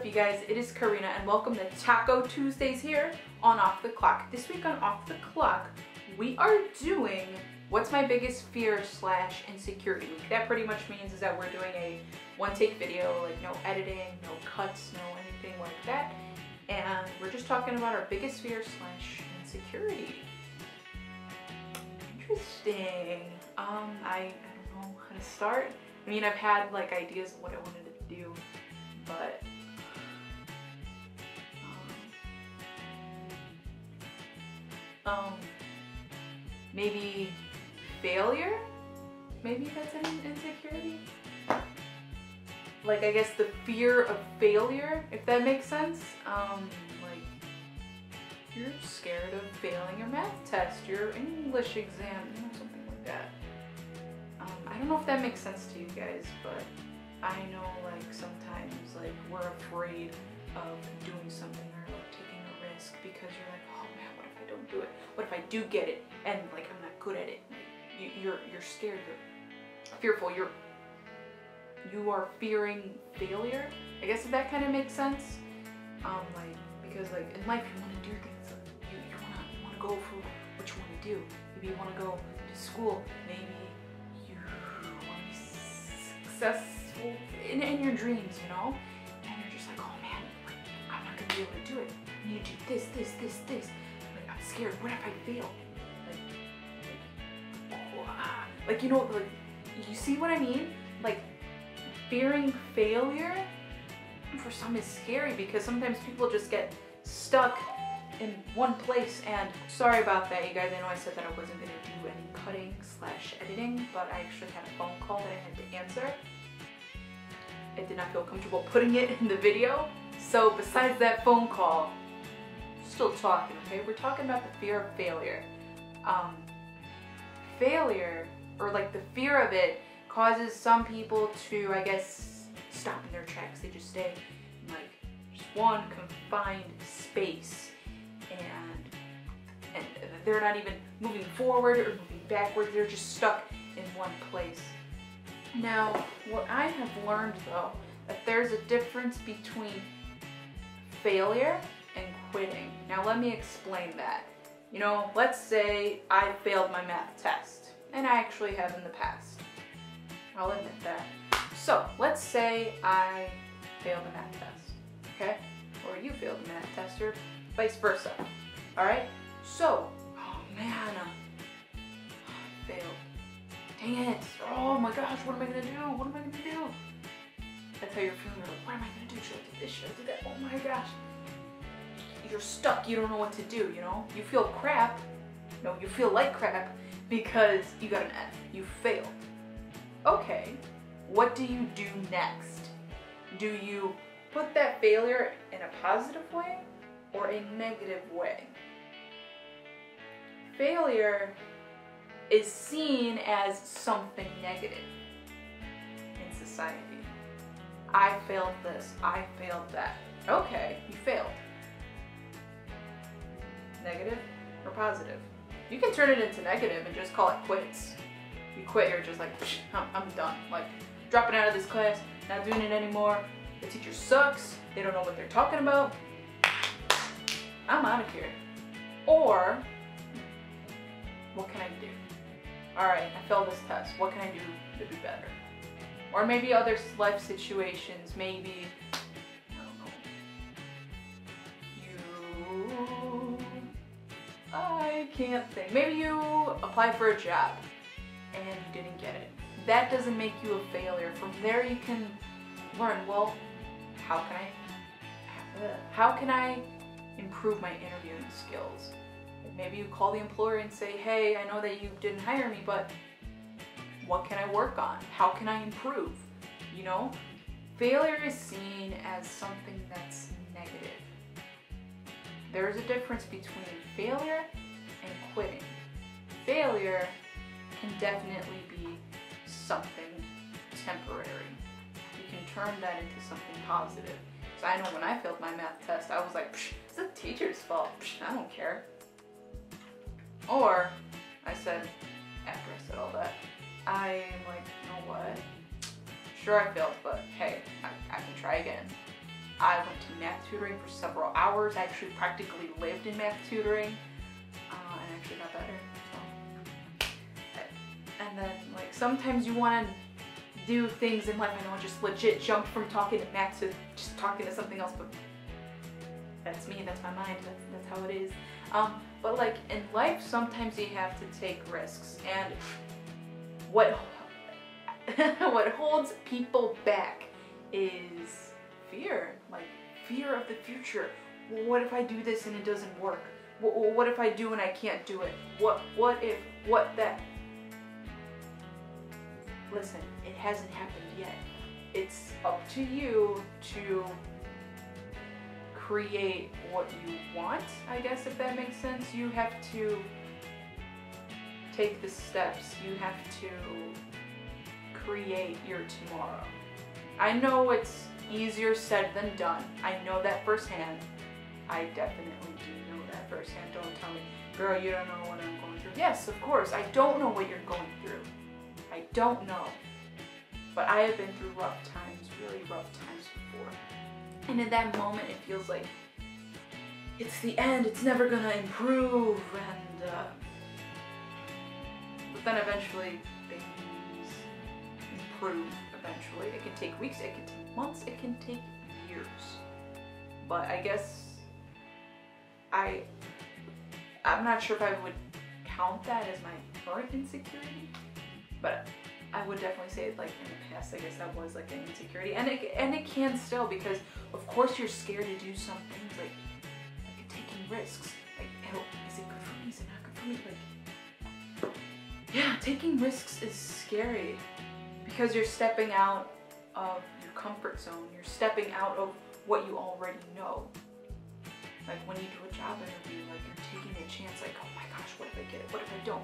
up, you guys? It is Carina and welcome to Taco Tuesdays here on Off the Clock. This week on Off the Clock, we are doing what's my biggest fear / insecurity week. That pretty much means is that we're doing a one-take video, like no editing, no cuts, no anything like that. And we're just talking about our biggest fear / insecurity. Interesting. I don't know how to start. I mean, I've had like ideas of what I wanted to do, but maybe failure? Maybe that's an insecurity? Like, I guess the fear of failure, if that makes sense. Like, you're scared of failing your math test, your English exam, you know, something like that. I don't know if that makes sense to you guys, but I know like sometimes like we're afraid of doing something or like taking a risk because you're like, oh man, what if I don't do it? What if I do get it and like I'm not good at it? Like, you're scared, you're fearful, you are fearing failure. I guess if that kind of makes sense. Like, because like in life you want to do things, you want to go for what you want to do. Maybe you want to go to school, maybe you want to be successful in your dreams, you know? And you're just like, oh man, like, I'm not gonna be able to do it. I need to do this. Like, I'm scared, what if I fail? Like, you know, like, you see what I mean? Like, fearing failure for some is scary because sometimes people just get stuck in one place. And sorry about that, you guys. I know I said that I wasn't gonna do any cutting / editing, but I actually had a phone call that I had to answer. I did not feel comfortable putting it in the video. So besides that phone call, still talking, okay? We're talking about the fear of failure. Failure, or like the fear of it, causes some people to, I guess, stop in their tracks. They just stay in like just one confined space, and they're not even moving forward or moving backwards. They're just stuck in one place. Now, what I have learned though, that there's a difference between failure and quitting. Now let me explain that. You know, let's say I failed my math test, and I actually have in the past. I'll admit that. So, let's say I failed the math test, okay? Or you failed the math test, or vice versa, alright? So, oh man, I failed. Dang it, oh my gosh, what am I gonna do? What am I gonna do? That's how you're feeling. You're like, what am I gonna do? Should I do this? Should I do that? Oh my gosh. You're stuck, you don't know what to do, you know? You feel crap. No, you feel like crap because you got an F. You failed. Okay, what do you do next? Do you put that failure in a positive way or a negative way? Failure is seen as something negative in society. I failed this, I failed that. Okay, you failed. Negative or positive? You can turn it into negative and just call it quits. You quit, you're just like, I'm done. Like, dropping out of this class, not doing it anymore. The teacher sucks, they don't know what they're talking about. I'm out of here. Or, what can I do? Alright, I failed this test. What can I do to be better? Or maybe other life situations. Maybe, I don't know. I can't think. Maybe you applied for a job and you didn't get it. That doesn't make you a failure. From there you can learn, well, how can I improve my interviewing skills? Maybe you call the employer and say, hey, I know that you didn't hire me, but what can I work on? How can I improve? You know, failure is seen as something that's negative. There is a difference between failure and quitting. Failure can definitely be something temporary. You can turn that into something positive. So I know when I failed my math test, I was like, it's the teacher's fault. I don't care. Or I said, after I said all that, I'm like, you know what? Sure I failed, but hey, I can try again. I went to math tutoring for several hours. I actually practically lived in math tutoring, and actually got better. So. And then like sometimes you want to do things in life. I know, just legit jump from talking to math to just talking to something else, but that's me. That's my mind. That's how it is. But like in life, sometimes you have to take risks, and what holds people back is fear, like fear of the future. What if I do this and it doesn't work? What if I do and I can't do it? What if, what that? Listen, it hasn't happened yet. It's up to you to create what you want, I guess, if that makes sense. You have to take the steps. You have to create your tomorrow. I know it's easier said than done. I know that firsthand. I definitely do know that firsthand. Don't tell me, girl, you don't know what I'm going through. Yes, of course, I don't know what you're going through. I don't know. But I have been through rough times, really rough times before. And in that moment, it feels like it's the end, it's never gonna improve, and but then eventually things improve. Eventually, it can take weeks, it can take months, it can take years. But I guess I'm not sure if I would count that as my current insecurity, but I would definitely say, like, in the past, I guess that was like an insecurity, and it can still, because of course you're scared to do some things, like taking risks. Like, is it good for me? Is it not good for me? Like, yeah, taking risks is scary because you're stepping out of your comfort zone. You're stepping out of what you already know. Like when you do a job interview, like you're taking a chance, like, oh my gosh, what if I get it? What if I don't?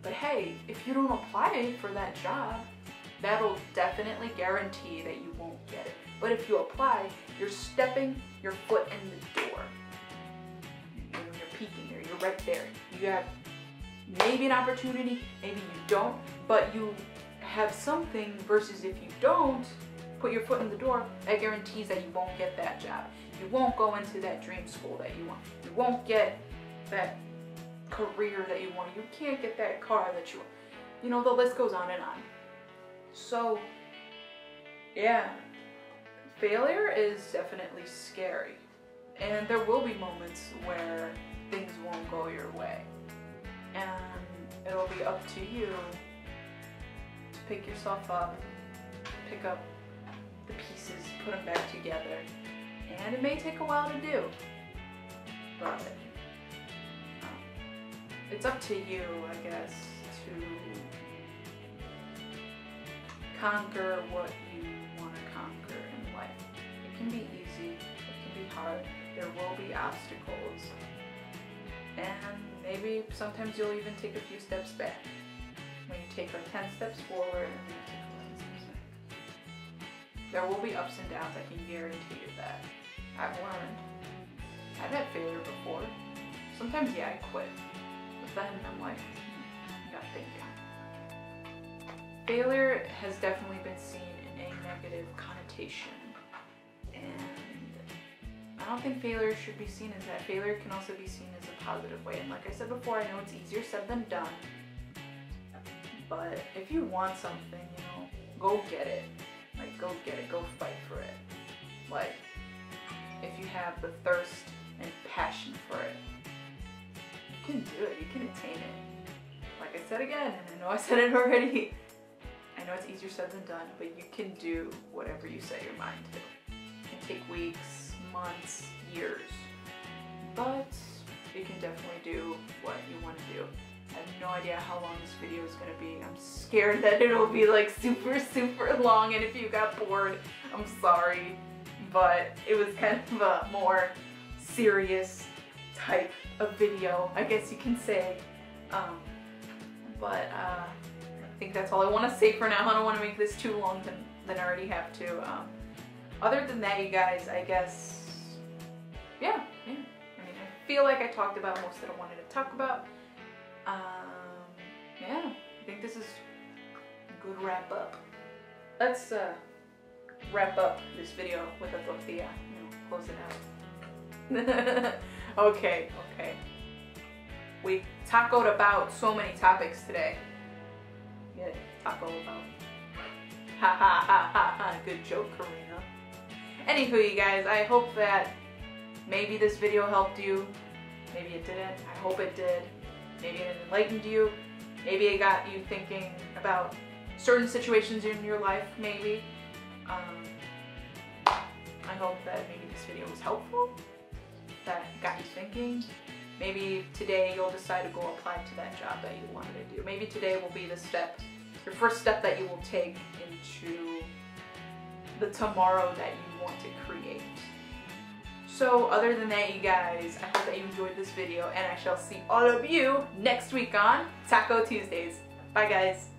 But hey, if you don't apply for that job, that'll definitely guarantee that you won't get it. But if you apply, you're stepping your foot in the door. You're peeking there, you're right there. You have maybe an opportunity, maybe you don't, but you have something, versus if you don't put your foot in the door, that guarantees that you won't get that job. You won't go into that dream school that you want. You won't get that career that you want. You can't get that car that you want. You know, the list goes on and on. So, yeah, failure is definitely scary. And there will be moments where things won't go your way. And it'll be up to you to pick yourself up, pick up the pieces, put them back together. And it may take a while to do, but it's up to you, I guess, to conquer what you want to conquer in life. It can be easy, it can be hard, there will be obstacles, and maybe sometimes you'll even take a few steps back. When you take like 10 steps forward and you take 11 steps back. There will be ups and downs, I can guarantee you that. I've learned. I've had failure before. Sometimes, yeah, I quit. But then I'm like, I gotta think again. Failure has definitely been seen in a negative connotation. And I don't think failure should be seen as that. Failure can also be seen as a positive way. And like I said before, I know it's easier said than done. But if you want something, you know, go get it. Like, go get it. Go fight for it. Like, if you have the thirst and passion for it, you can do it. You can attain it. Like I said again, and I know I said it already, I know it's easier said than done, but you can do whatever you set your mind to. It can take weeks, months, years, but you can definitely do what you want to do. I have no idea how long this video is going to be. I'm scared that it'll be like super, super long, and if you got bored, I'm sorry. But it was kind of a more serious type of video, I guess you can say. I think that's all I want to say for now. I don't want to make this too long than I already have to. Other than that, you guys, I guess, yeah. I mean, I feel like I talked about most that I wanted to talk about. Yeah, I think this is a good wrap up. Let's wrap up this video with a tortilla. Close it out. Okay. We tacoed about so many topics today. Get it? Taco about. Ha ha ha ha ha. Good joke, Carina. Anywho, you guys, I hope that maybe this video helped you. Maybe it didn't. I hope it did. Maybe it enlightened you. Maybe it got you thinking about certain situations in your life, maybe. I hope that maybe this video was helpful, that got you thinking. Maybe today you'll decide to go apply to that job that you wanted to do. Maybe today will be the step, your first step that you will take into the tomorrow that you want to create. So other than that, you guys, I hope that you enjoyed this video, and I shall see all of you next week on Taco Tuesdays. Bye guys.